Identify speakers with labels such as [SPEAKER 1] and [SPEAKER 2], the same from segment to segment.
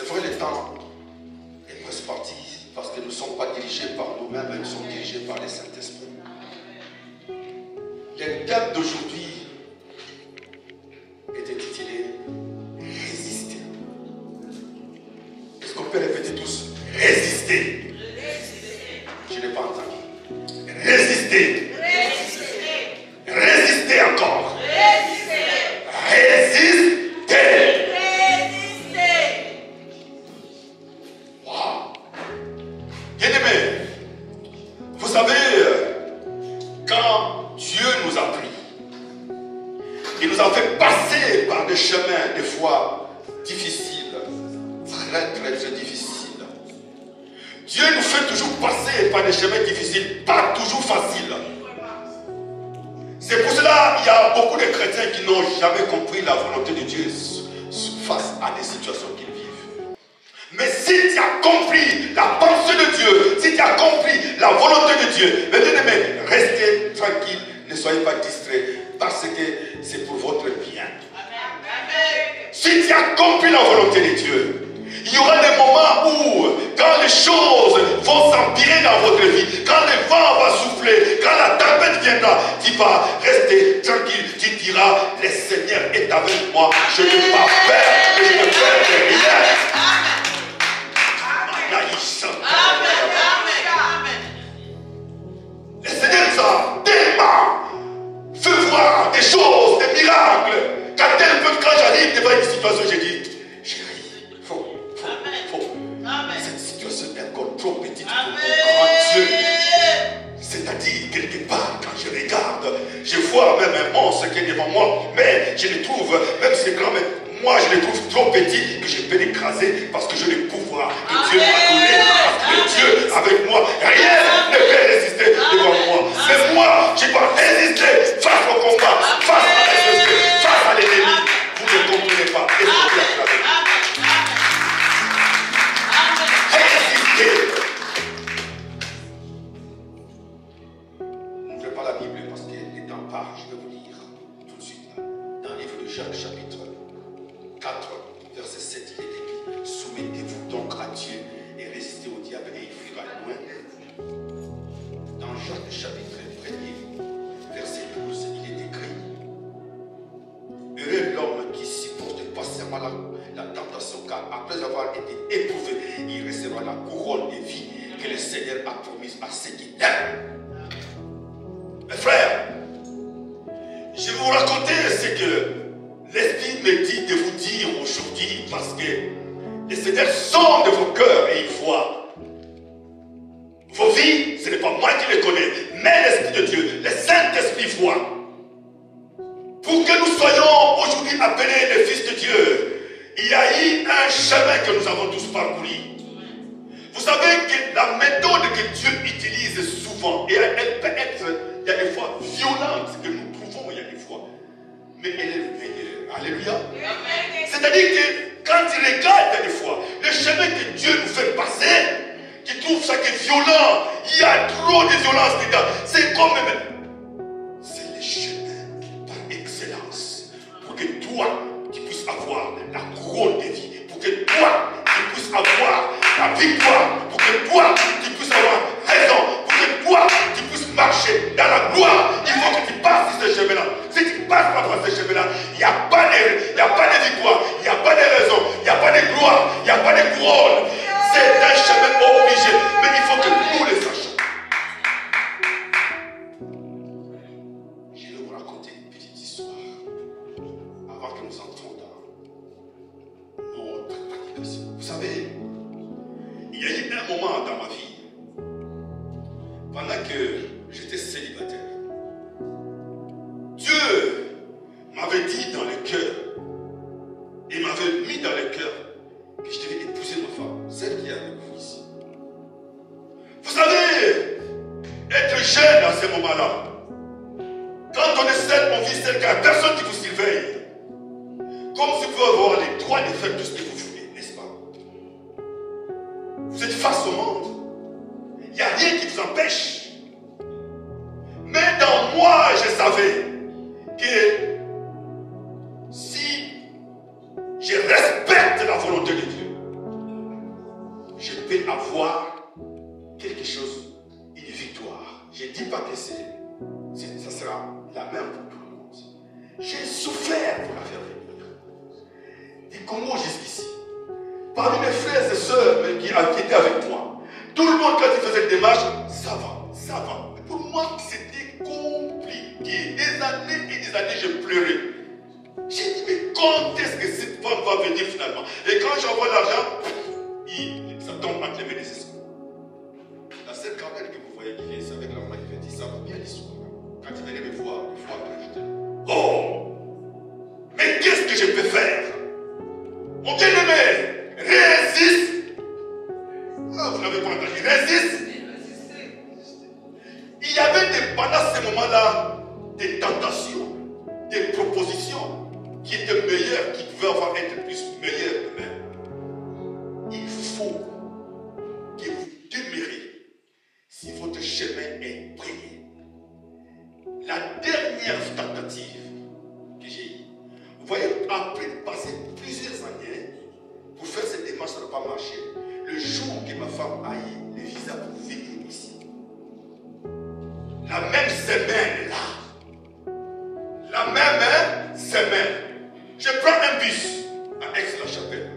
[SPEAKER 1] C'est vrai, le temps est presque parti parce que nous ne sommes pas dirigés par nous-mêmes, mais nous sommes dirigés par le Saint-Esprit. Le thème d'aujourd'hui est intitulé Résister. Est-ce qu'on peut répéter tous? Résister. Je n'ai pas entendu. Résister. Résister encore. Résister. Wow. Bien-aimés, vous savez, quand Dieu nous a pris, il nous a fait passer par des chemins des fois difficiles, très difficiles. Dieu nous fait toujours passer par des chemins difficiles, pas toujours faciles. C'est pour cela qu'il y a beaucoup de chrétiens qui n'ont jamais compris la volonté de Dieu face à des situations qu'ils vivent. Mais si tu as compris la pensée de Dieu, si tu as compris la volonté de Dieu, mais bien aimé, restez tranquille, ne soyez pas distraits, parce que c'est pour votre bien. Si tu as compris la volonté de Dieu, il y aura des moments où, quand les choses vont s'empirer dans votre vie, quand le vent va souffler, quand la tempête viendra, tu vas rester tranquille. Tu diras, le Seigneur est avec moi, je n'ai pas peur, et je ne perds rien. Le Seigneur nous a tellement fait voir des choses, des miracles, qu'à tel point quand j'arrive devant une situation, je dis, cette situation est encore trop petite pour mon grand Dieu. C'est-à-dire, quelque part, quand je regarde, je vois même un monstre qui est devant moi, mais je le trouve, même si c'est grand, mais moi je le trouve trop petit que je peux l'écraser parce que je l'ai pouvoir que Dieu m'a donné, parce que Dieu avec moi, rien ne peut résister devant moi. Mais moi, je dois résister face au combat, face à l'adversité, face à l'ennemi. Vous ne comprenez pas. Est-ce que vous l'avez? N'ouvrez pas la Bible parce que les temps part. Je vais vous lire tout de suite là. Dans le livre de Jacques, chapitre 4, verset 7, il est écrit: soumettez-vous donc à Dieu et résistez au diable et il fuira loin. Dans Jacques, chapitre 1, verset 12, il est écrit: heureux l'homme qui supporte patiemment la tentation, car après avoir été éprouvé, il recevra la couronne de vie que le Seigneur a promise à ceux qui l'aiment. Mes frères, je vais vous raconter ce que l'Esprit me dit de vous dire aujourd'hui, parce que le Seigneur sonde vos cœurs et il voit vos vies. Ce n'est pas moi qui les connais, mais l'Esprit de Dieu, le Saint-Esprit voit. Pour que nous soyons aujourd'hui appelés les fils de Dieu, il y a eu un chemin que nous avons tous parcouru. Vous savez que la méthode que Dieu utilise souvent, et elle peut être, il y a des fois violente, que nous trouvons, il y a des fois, mais elle est meilleure. Alléluia. C'est-à-dire que quand tu regardes des fois, le chemin que Dieu nous fait passer, tu trouves ça qui est violent, il y a trop de violence dedans. C'est comme c'est le chemin par excellence pour que toi, tu puisses avoir la couronne de vie, pour que toi, tu puisses avoir la victoire, pour que toi, tu puisses avoir raison, pour que toi, tu puisses marcher dans la gloire. Il faut que tu passes ce chemin-là. Si tu ne passes pas par ce chemin-là, il n'y a pas de victoire, il n'y a pas de raison, il n'y a pas de gloire, il n'y a pas de couronne. C'est un chemin obligé, mais il faut que nous le sachions. Je vais vous raconter une petite histoire avant que nous entrons dans notre prédication. Vous savez, il y a eu un moment dans ma vie, pendant que j'étais célibataire, Dieu m'avait dit dans le cœur, il m'avait mis dans le cœur que je devais épouser ma femme, celle qui est avec vous ici. Vous savez, être jeune à ce moment-là, quand on est seul, on vit seul, car personne qui vous surveille. Comme si vous pouvez avoir les droits de faire tout ce que vous voulez, n'est-ce pas? Vous êtes face au monde. Il n'y a rien qui vous empêche. Mais dans moi, je savais que si je respecte la volonté de Dieu, peux avoir quelque chose, une victoire. Je ne dis pas que ça sera la même pour tout le monde. J'ai souffert pour la faire venir. Du Congo jusqu'ici. Parmi mes frères et sœurs qui étaient avec moi, tout le monde, quand il faisait des démarches, ça va, ça va. Mais pour moi, c'était compliqué. Des années et des années, je pleurais. J'ai dit, mais quand est-ce que cette femme va venir finalement? Et quand j'envoie l'argent, ça tombe entre les mains des escrocs. La seule campagne que vous voyez qui vient ici avec la main qui vient, ça va bien l'histoire. Quand il venait me voir, je dis, oh, mais qu'est-ce que je peux faire? Mon bien-aimé, résiste. Ah, vous n'avez pas entendu, résiste. Il y avait pendant ces moments-là des tentations, des propositions qui étaient meilleures, qui pouvaient avoir être plus meilleures eux-mêmes. Il faut que vous demeurez si votre chemin est prié. La dernière tentative que j'ai eue, vous voyez, après passer plusieurs années pour faire cette démarche, ça n'a pas marché. Le jour que ma femme a eu le visa pour venir ici, la même semaine là, la même semaine, je prends un bus à Aix-la-Chapelle.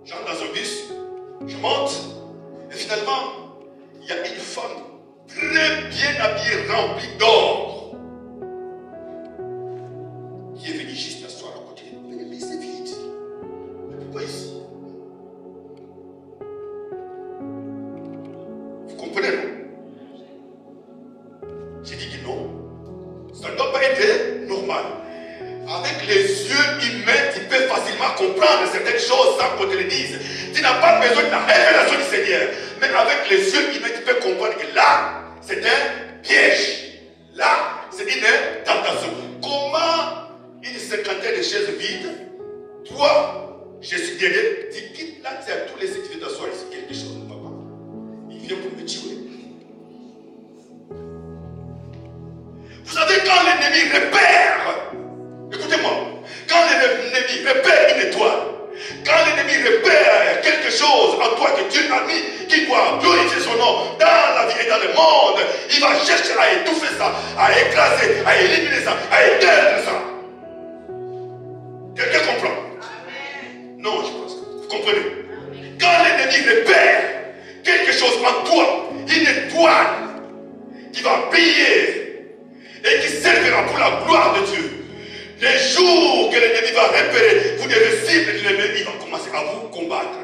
[SPEAKER 1] J'entre dans un bus, je monte, et finalement, il y a une femme très bien habillée, remplie d'or, qui est venue juste s'asseoir à côté. Mais c'est vide. Mais pourquoi ici? Vous comprenez, non? J'ai dit que non. Ça ne doit pas être normal. Avec les yeux humains, tu peux facilement comprendre certaines choses sans qu'on te le dise. Tu n'as pas besoin de la révélation du Seigneur. Mais avec les yeux humains, tu peux comprendre que là, c'est un piège. Là, c'est une tentation. Comment une cinquantaine de chaises vides, toi, je suis derrière, tu quittes là, tu as tous les certificats d'asseoir ici, quelque chose, mon papa. Il vient pour me tuer. Vous savez, quand l'ennemi repère, écoutez-moi, quand l'ennemi repère une étoile, quand l'ennemi repère quelque chose en toi que Dieu a mis, qui doit glorifier son nom dans la vie et dans le monde, il va chercher à étouffer ça, à écraser, à éliminer ça, à éteindre ça. Quelqu'un comprend? Non, je pense. Vous comprenez? Quand l'ennemi repère quelque chose en toi, une étoile qui va briller et qui servira pour la gloire de Dieu, les jours que l'ennemi va repérer, vous devez cible l'ennemi, il va commencer à vous combattre.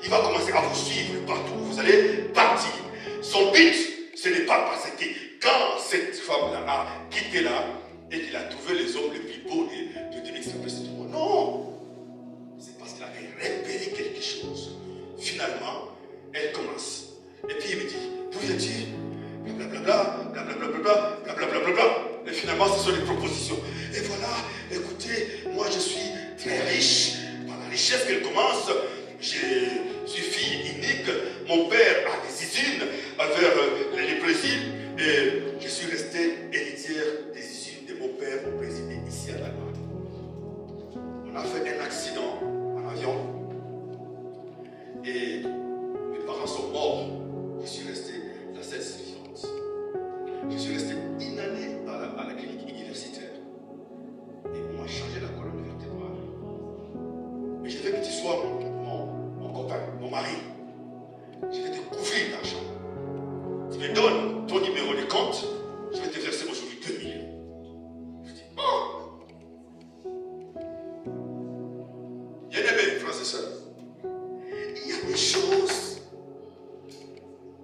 [SPEAKER 1] Il va commencer à vous suivre partout. Vous allez partir. Son but, ce n'est pas parce que quand cette femme-là a quitté là et qu'il a trouvé les hommes les plus beaux de l'extérieur du monde. Non. C'est parce qu'elle avait repéré quelque chose. Finalement, elle commence. Et puis il me dit, d'où viens-tu? Blablabla, blablabla, blablabla. Et finalement, ce sont des propositions. Et voilà, écoutez, moi je suis très riche. Par la richesse qu'elle commence, je suis fille unique. Mon père a des usines vers le Brésil. Et je suis resté héritière des usines de mon père au Brésil et ici à Allemagne. On a fait un accident en avion. Et mes parents sont morts. Je suis resté la scène suivante. Je suis resté une année à la clinique universitaire. Et on m'a changé la colonne vertébrale. Mais je veux que tu sois mon copain, mon mari. Je vais te couvrir d'argent. Tu me donnes ton numéro de compte, je vais te verser aujourd'hui 2 millions. Je dis, oh! Bien-aimés, frères et sœurs, il y a des choses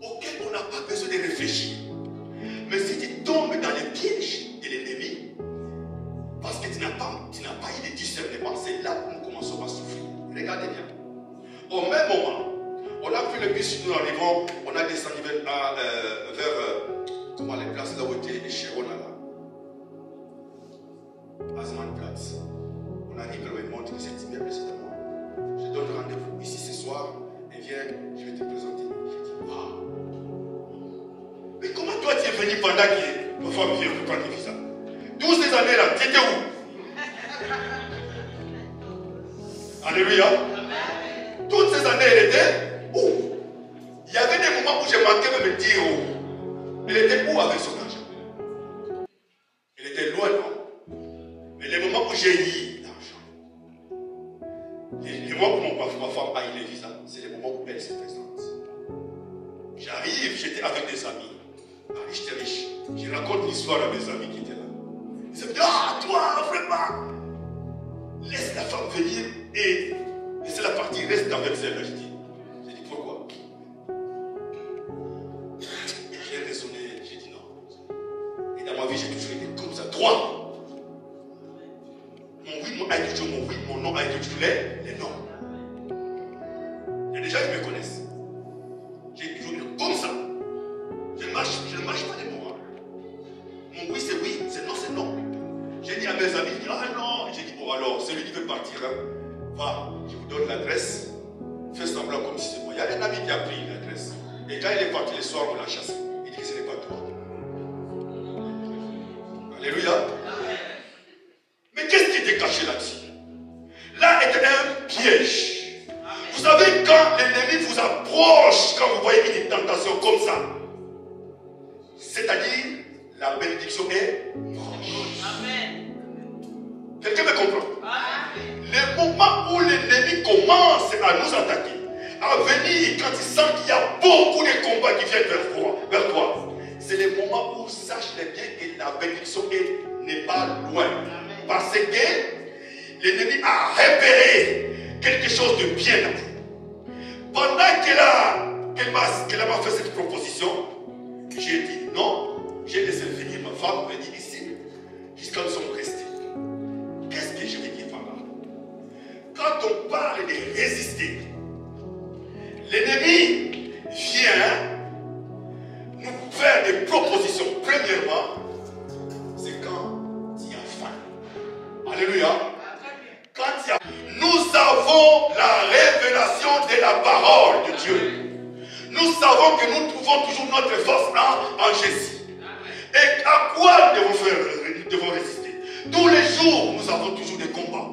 [SPEAKER 1] auxquelles on n'a pas besoin de réfléchir. Mais si tu tombes dans les pièges de l'ennemi, parce que tu n'as pas eu de discernement, c'est là où nous commençons à souffrir. Regardez bien. Au même moment, on a pris le bus, nous arrivons, on a descendu vers comment les places là où était Chiron là. Asmanplatz. On arrive vers le montre de cet immeuble, c'est à moi. Je donne rendez-vous ici ce soir, et viens, je vais te présenter. Je dis, waouh! Mais comment toi tu es venu pendant que ma femme vient pour prendre le visa? Toutes ces années-là, tu étais où? Alléluia. Toutes ces années, elle était où? Il y avait des moments où j'ai manqué de me dire où. Elle était où avec son argent? Elle était loin, non? Mais les moments où j'ai eu l'argent, les moments où ma femme a eu les visas, c'est les moments où elle s'est présente. J'arrive, j'étais avec des amis. Ah, j'étais riche. Je raconte l'histoire à mes amis qui étaient là. Ils me disent, ah, toi, vraiment, laisse la femme venir et laisse-la partir, reste avec elle. J'ai dit, pourquoi? J'ai raisonné, j'ai dit non. Et dans ma vie, j'ai toujours été comme ça, droit. Mon oui a été toujours mon oui, mon non a été toujours les non. Il y a des gens qui me connaissent. J'ai toujours été comme ça. Je ne marche pas les mots. Mon oui, c'est oui, c'est non, c'est non. J'ai dit à mes amis, ah non, j'ai dit, bon alors, celui qui veut partir, hein, va, je vous donne l'adresse, fais semblant comme si c'est moi. Il y a un ami qui a pris l'adresse. Et quand il est parti le soir, on l'a chassé. Il dit que ce n'est pas toi. Alléluia. Mais qu'est-ce qui était caché là-dessus? Là était un piège. Vous savez, quand l'ennemi vous approche, quand vous voyez une tentation comme ça, c'est-à-dire, la bénédiction est proche. Amen. Quelqu'un me comprend? Amen. Le moment où l'ennemi commence à nous attaquer, à venir quand il sent qu'il y a beaucoup de combats qui viennent vers toi, c'est le moment où sache bien que la bénédiction n'est pas loin. Amen. Parce que l'ennemi a repéré quelque chose de bien à vous. Pendant qu'elle m'a fait cette proposition, j'ai dit non. J'ai laissé venir ma femme, venir ici, jusqu'à nous sommes restés. Qu'est-ce que je veux dire par là? Quand on parle de résister, l'ennemi vient nous faire des propositions. Premièrement, c'est quand il y a faim. Alléluia. Quand il y a... Nous avons la révélation de la parole de Dieu. Nous savons que nous trouvons toujours notre force en Jésus. Et à quoi nous devons résister? Tous les jours, nous avons toujours des combats.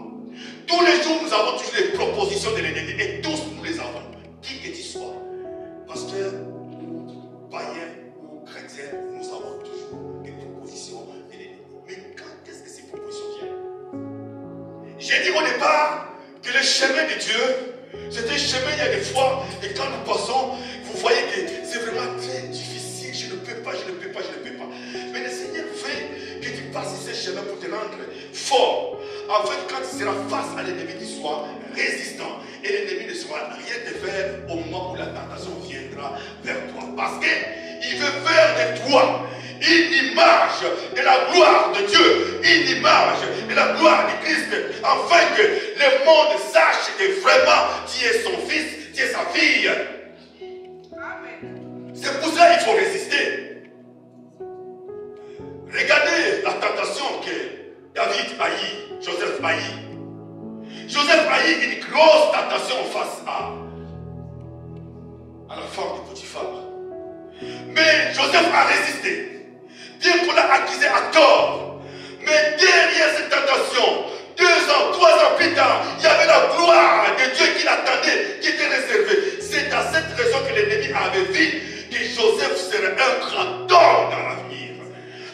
[SPEAKER 1] Tous les jours, nous avons toujours des propositions de l'ennemi. Et tous, nous les avons. Qui que tu sois, pasteur, ou païen, ou chrétien, nous avons toujours des propositions de l'ennemi. Mais quand est-ce que ces propositions viennent? J'ai dit au départ que le chemin de Dieu, c'est un chemin, il y a des fois, et quand nous passons, vous voyez que c'est vraiment très difficile. Je ne peux pas. Mais le Seigneur veut que tu passes ce chemin pour te rendre fort. Afin que quand tu seras face à l'ennemi, tu sois résistant. Et l'ennemi ne saura rien te faire au moment où la tentation viendra vers toi. Parce qu'il veut faire de toi une image de la gloire de Dieu. Une image de la gloire de Christ. Afin que le monde sache que vraiment tu es son fils, tu es sa fille. C'est pour ça qu'il faut résister. Regardez la tentation que David haït, Joseph haït. Joseph haït une grosse tentation face à la femme de Potiphar. Mais Joseph a résisté. Bien qu'on l'a accusé à tort. Mais derrière cette tentation, 2 ans, 3 ans plus tard, il y avait la gloire de Dieu qui l'attendait, qui était réservée. C'est à cette raison que l'ennemi avait vu que Joseph serait un grand homme dans l'avenir.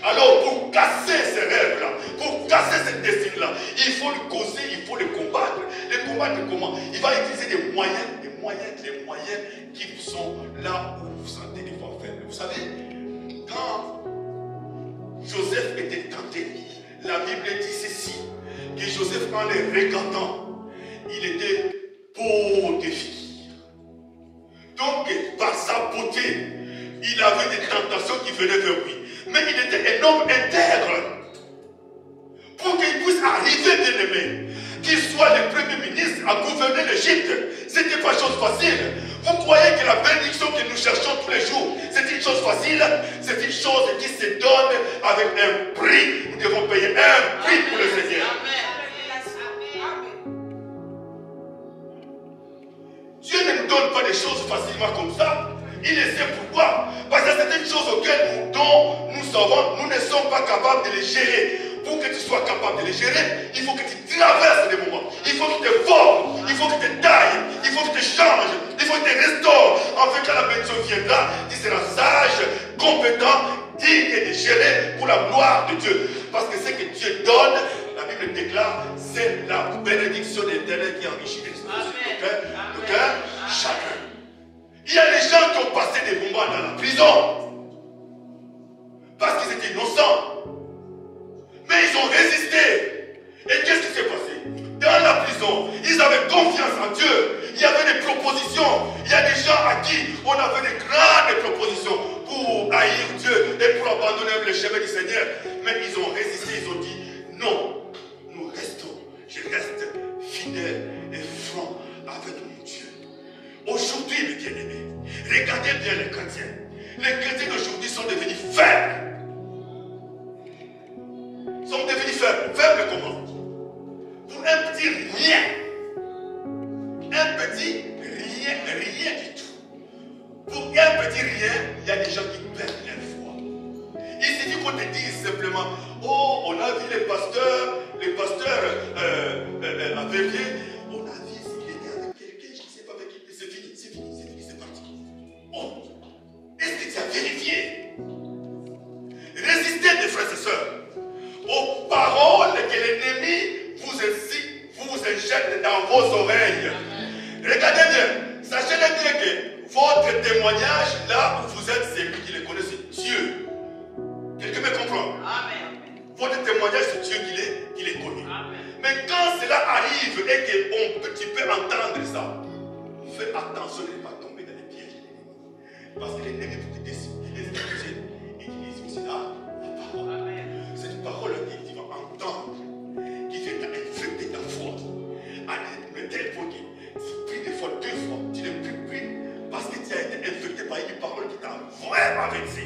[SPEAKER 1] Alors pour casser ces rêves-là, pour casser cette destinée-là, il faut le causer, il faut le combattre. Le combattre comment? Il va utiliser des moyens qui sont là où vous sentez des fois faibles. Vous savez, quand Joseph était tenté, la Bible dit ceci, que Joseph en les regardant, il était beau de figure. Donc par sa beauté, il avait des tentations qui venaient vers lui. Mais il était un homme intègre. Pour qu'il puisse arriver, bien aimé, qu'il soit le premier ministre à gouverner l'Égypte, ce n'était pas chose facile. Vous croyez que la bénédiction que nous cherchons tous les jours, c'est une chose facile? C'est une chose qui se donne avec un prix. Nous devons payer un prix pour le Seigneur. Dieu ne nous donne pas des choses facilement comme ça. Il le sait pourquoi. Parce que c'est une chose dont nous ne sommes pas capables de les gérer. Pour que tu sois capable de les gérer, il faut que tu traverses des moments. Il faut que tu te formes, il faut que tu tailles, il faut que tu te change, il faut que tu te restaures. En fait, quand la bénédiction viendra, tu seras sage, compétent, digne de gérer pour la gloire de Dieu. Parce que ce que Dieu donne, la Bible déclare, c'est la bénédiction d'éternel qui enrichit les cœurs, chacun. Il y a des gens qui ont passé des moments dans la prison parce qu'ils étaient innocents. Mais ils ont résisté. Et qu'est-ce qui s'est passé? Dans la prison, ils avaient confiance en Dieu. Il y avait des propositions. Il y a des gens à qui on avait des grandes propositions pour haïr Dieu et pour abandonner le chemin du Seigneur. Mais ils ont résisté, ils ont dit non, nous restons. Je reste fidèle et franc avec mon Dieu. Aujourd'hui, mes bien-aimés, regardez bien les chrétiens. Les chrétiens d'aujourd'hui sont devenus faibles. Sont devenus faibles. Faibles comment? Pour un petit rien. Un petit rien, rien du tout. Pour un petit rien, il y a des gens qui perdent leur foi. Il suffit qu'on te dise simplement, oh, on a vu les pasteurs à Verviers, on a vu s'il était avec quelqu'un, je ne sais pas avec qui, c'est fini, c'est parti. Oh, est-ce que tu as vérifié? Résistez, mes frères et sœurs, aux paroles que l'ennemi vous injecte dans vos oreilles. Regardez bien, sachez bien que votre témoignage, là où vous êtes, c'est lui qui le connaît, c'est Dieu. Quelqu'un me comprend? Amen. Votre témoignage, c'est Dieu qui les connaît. Amen. Mais quand cela arrive et que tu peux entendre ça, fais attention de ne pas tomber dans les pièges de l'ennemi. Parce que l'ennemi peut te décider et il dit aussi là, la parole. Amen. Cette parole que tu vas entendre, qui vient infecter ta foi, à un tel point que tu pries des fois, 2 fois, tu ne pries plus parce que tu as été infecté par une parole qui t'a vraiment vexé.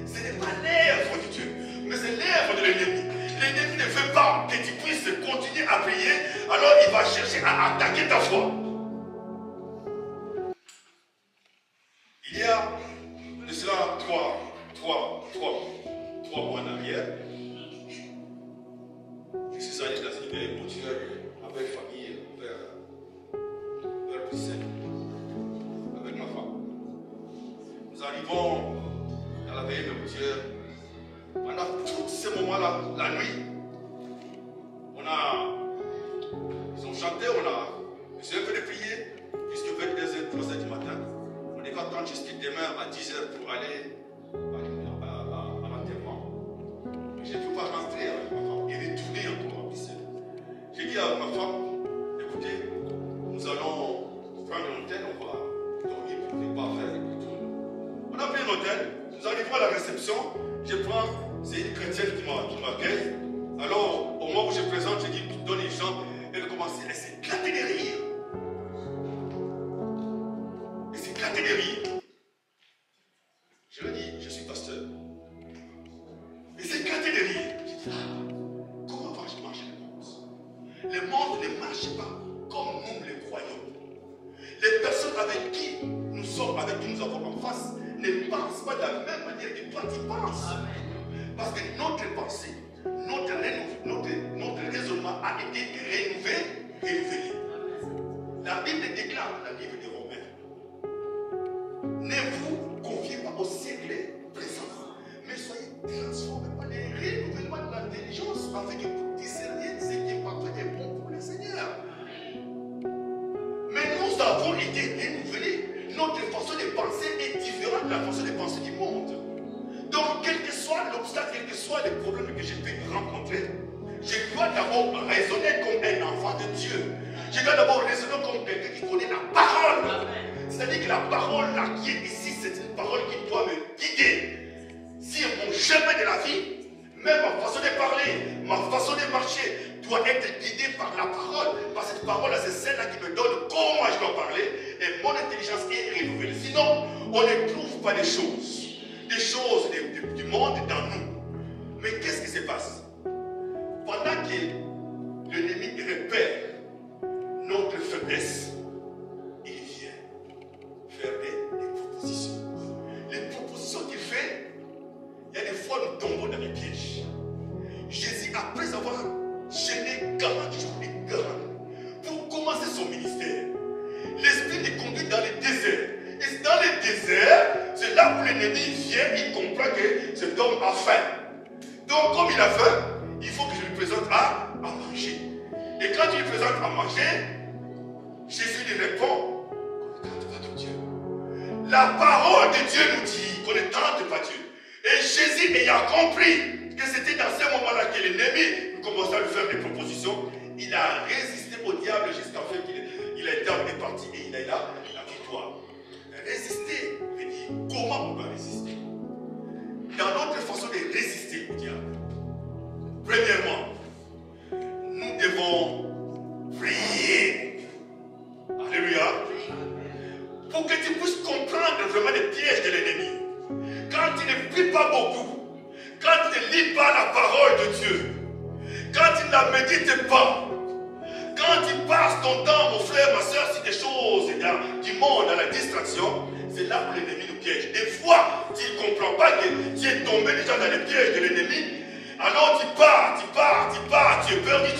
[SPEAKER 1] Ce n'est pas l'œuvre de Dieu, mais c'est l'œuvre de l'ennemi. L'ennemi ne veut pas que tu puisses continuer à prier, alors il va chercher à attaquer ta foi. Il y a de cela 3 mois en arrière, je suis allé dans une vieille voiture avec famille vers Bruxelles, avec ma femme. Nous arrivons dans la veille de voiture. Pendant tous ces moments-là, la nuit, ils ont chanté, on essayé de prier jusqu'à 22h, 3h du matin. On devait attendre jusqu'à demain à 10h pour aller à l'enterrement. Je ne peux pas rentrer avec ma femme et retourner encore à Bruxelles. J'ai dit à ma femme, écoutez, nous allons prendre un hôtel, on va dormir pour ne pas faire le tour. On a pris un hôtel, nous arrivons à la réception, c'est une chrétienne qui m'accueille. Alors, au moment où je présente, je dis, donne les gens, elle commence à s'éclater de rire. Elle s'éclater de rire. Je lui dis, je suis pasteur. Elle s'éclater de rire. Je dis, comment va-je marcher le monde? Le monde ne marche pas comme nous le croyons. Les personnes avec qui nous sommes, avec qui nous avons en face, ne pensent pas de la même manière que toi tu penses. Amen. Parce que notre pensée, notre raisonnement a été rénové. La Bible déclare, la Bible des Romains, ne vous confiez pas au siècle présent, mais soyez transformés par les renouvellements de l'intelligence afin que vous discerniez ce qui est parfait et bon pour le Seigneur. Mais nous avons été renouvelés. Notre façon de penser est différente de la façon de penser du monde. Donc, quel que soit l'obstacle, quel que soit les problèmes que je peux rencontrer, je dois d'abord raisonner comme un enfant de Dieu. Je dois d'abord raisonner comme quelqu'un qui connaît la parole. C'est-à-dire que la parole là qui est ici, c'est une parole qui doit me guider. Sur mon chemin de la vie, même ma façon de parler, ma façon de marcher doit être guidée par la parole. Parce que cette parole-là, c'est celle-là qui me donne comment je dois parler et mon intelligence est renouvelée. Sinon, on ne trouve pas des choses du monde dans nous. Mais qu'est-ce qui se passe? Pendant que l'ennemi repère notre faiblesse, il vient faire des propositions. Les propositions qu'il fait, il y a des fois nous tombons dans les pièges. Jésus, après avoir gêné 40 jours et 40 pour commencer son ministère, l'Esprit Jésus les conduit dans les déserts. Et dans les déserts, c'est là où l'ennemi vient, il comprend que cet homme a faim. Donc, comme il a faim, il faut que je lui présente à manger. Et quand il lui présente à manger, Jésus lui répond, qu'on ne tente pas de Dieu. La parole de Dieu nous dit qu'on ne tente pas Dieu. Et Jésus ayant compris que c'était dans ce moment-là que l'ennemi commençait à lui faire des propositions, il a résisté au diable jusqu'à ce qu'il est parti et il a eu la victoire. Résister veut dire comment on doit résister. Dans notre façon de résister au diable, premièrement, nous devons prier. Alléluia. Pour que tu puisses comprendre vraiment les pièges de l'ennemi. Quand tu ne pries pas beaucoup, quand tu ne lis pas la parole de Dieu, quand tu ne la médites pas, quand tu passes ton temps, mon frère, ma soeur, sur des choses du monde, à la distraction, c'est là où l'ennemi nous piège. Des fois, tu ne comprends pas que tu es tombé déjà dans les pièges de l'ennemi. Alors tu pars, tu es perdu,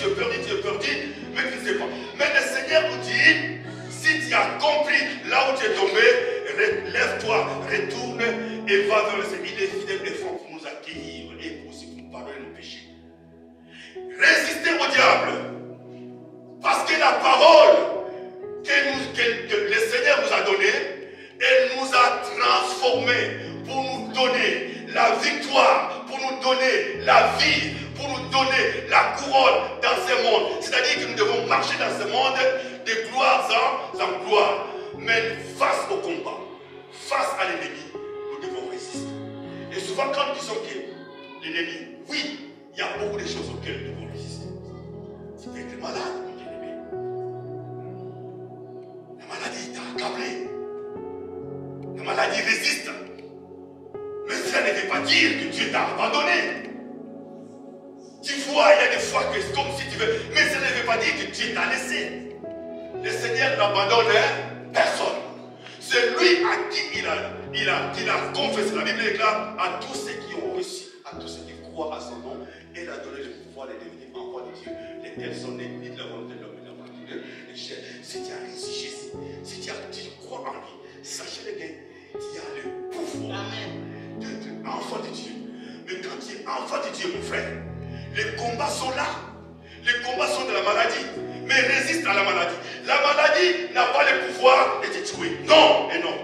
[SPEAKER 1] mais tu ne sais pas. Mais le Seigneur nous dit, si tu as compris là où tu es tombé, lève-toi, retourne et va vers le Seigneur. Il est fidèle et fort pour nous accueillir et aussi pour nous pardonner nos péchés. Résistez au diable. Parce que la parole que le Seigneur nous a donnée, elle nous a transformés pour nous donner la victoire, pour nous donner la vie, pour nous donner la couronne dans ce monde. C'est-à-dire que nous devons marcher dans ce monde de gloire en gloire. Mais face au combat, face à l'ennemi, nous devons résister. Et souvent quand nous disons que l'ennemi, oui, il y a beaucoup de choses auxquelles nous devons résister. Tu peux être malade, mon bien-aimé. La maladie t'a accablé. La maladie résiste. Mais cela ne veut pas dire que Dieu t'a abandonné. Tu vois, il y a des fois que c'est comme si tu veux. Mais cela ne veut pas dire que Dieu t'a laissé. Le Seigneur n'abandonne personne. C'est lui à qui il a confessé. La Bible déclare à tous ceux qui ont reçu, à tous ceux qui croient à son nom, il a donné le pouvoir de devenir enfants de Dieu. Lesquels sont nés ni de la volonté de l'homme, ni de la volonté de Dieu. Si tu as reçu Jésus, si tu crois en lui, sachez-le que tu as le pouvoir d'être enfant de Dieu. Mais quand tu es enfant de Dieu, mon frère, les combats sont là. Les combats sont de la maladie. Mais résiste à la maladie. La maladie n'a pas le pouvoir de te tuer. Non et non.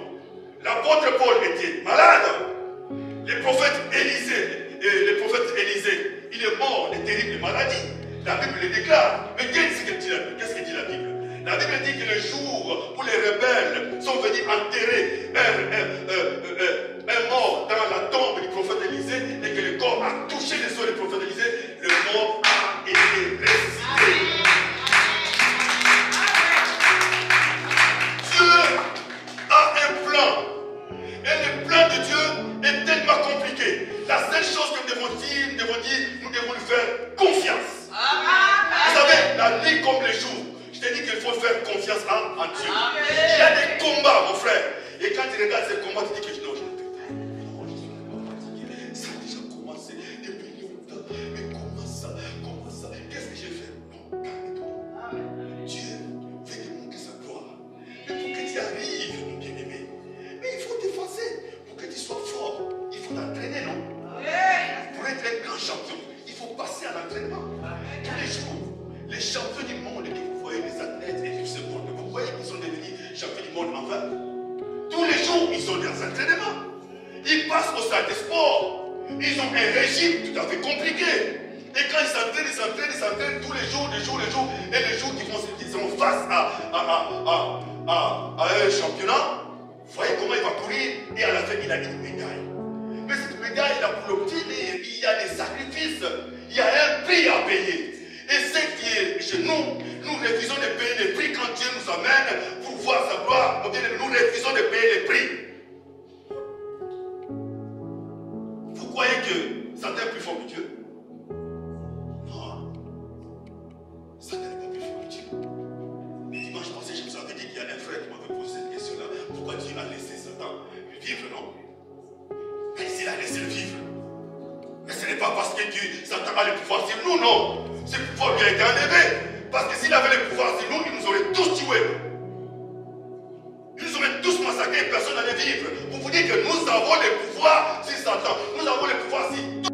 [SPEAKER 1] L'apôtre Paul était malade. Le prophète Élisée, il est mort de terribles maladies. La Bible le déclare. Mais qu'est-ce que dit la Bible? La Bible dit que le jour où les rebelles sont venus enterrer un mort dans la tombe du prophète Élisée et que le corps a touché le sol du prophète Élisée, le mort a été ressuscité. Dieu a un plan. Et le plan de Dieu est tellement compliqué. La seule chose que nous devons dire, nous devons lui faire confiance. Vous savez, la nuit comme le jour, je te dis qu'il faut faire confiance en Dieu. Il y a des combats, mon frère. Et quand tu regardes ces combats, tu dis que non, je ne peux pas. Non, je suis pas fatigué. Ça a déjà commencé depuis longtemps. Mais comment ça? Qu'est-ce que j'ai fait? Non, calme-toi. Dieu veut te montrer sa gloire. Mais pour que tu arrives, mon bien-aimé, mais il faut t'effacer. Pour que tu sois fort, il faut t'entraîner, non? Pour être un grand champion, il faut passer à l'entraînement. Tous les jours, les champions du monde que vous voyez, les athlètes et tout ce monde, vous voyez qu'ils sont devenus champions du monde en vain. Tous les jours, ils sont dans l'entraînement. Ils passent au stade de sport. Ils ont un régime tout à fait compliqué. Et quand ils s'entraînent tous les jours. Et les jours qu'ils sont face à un championnat, vous voyez comment il va courir. Et à la fin, il a une médaille. Mais cette médaille, là, pour l'obtenir, il y a des sacrifices. Il y a un prix à payer. Et ce qui est chez nous, nous refusons de payer les prix quand Dieu nous amène pour voir sa gloire. Nous refusons de payer les prix. Vous croyez que Satan est plus fort que Dieu? Non. Satan n'est pas plus fort que Dieu. Mais dimanche passé, je vous avais dit qu'il y a un frère qui m'avait posé cette question-là. Pourquoi Dieu a laissé Satan vivre, non? Mais s'il a laissé le vivre. Mais ce n'est pas parce que Satan a le pouvoir sur nous, non. Ce pouvoir lui a été enlevé. Parce que s'il avait le pouvoir sur nous, il nous aurait tous tués. laquelle personne n'allait vivre. Pour vous dire que nous avons le pouvoir sur Satan. Nous avons le pouvoir sur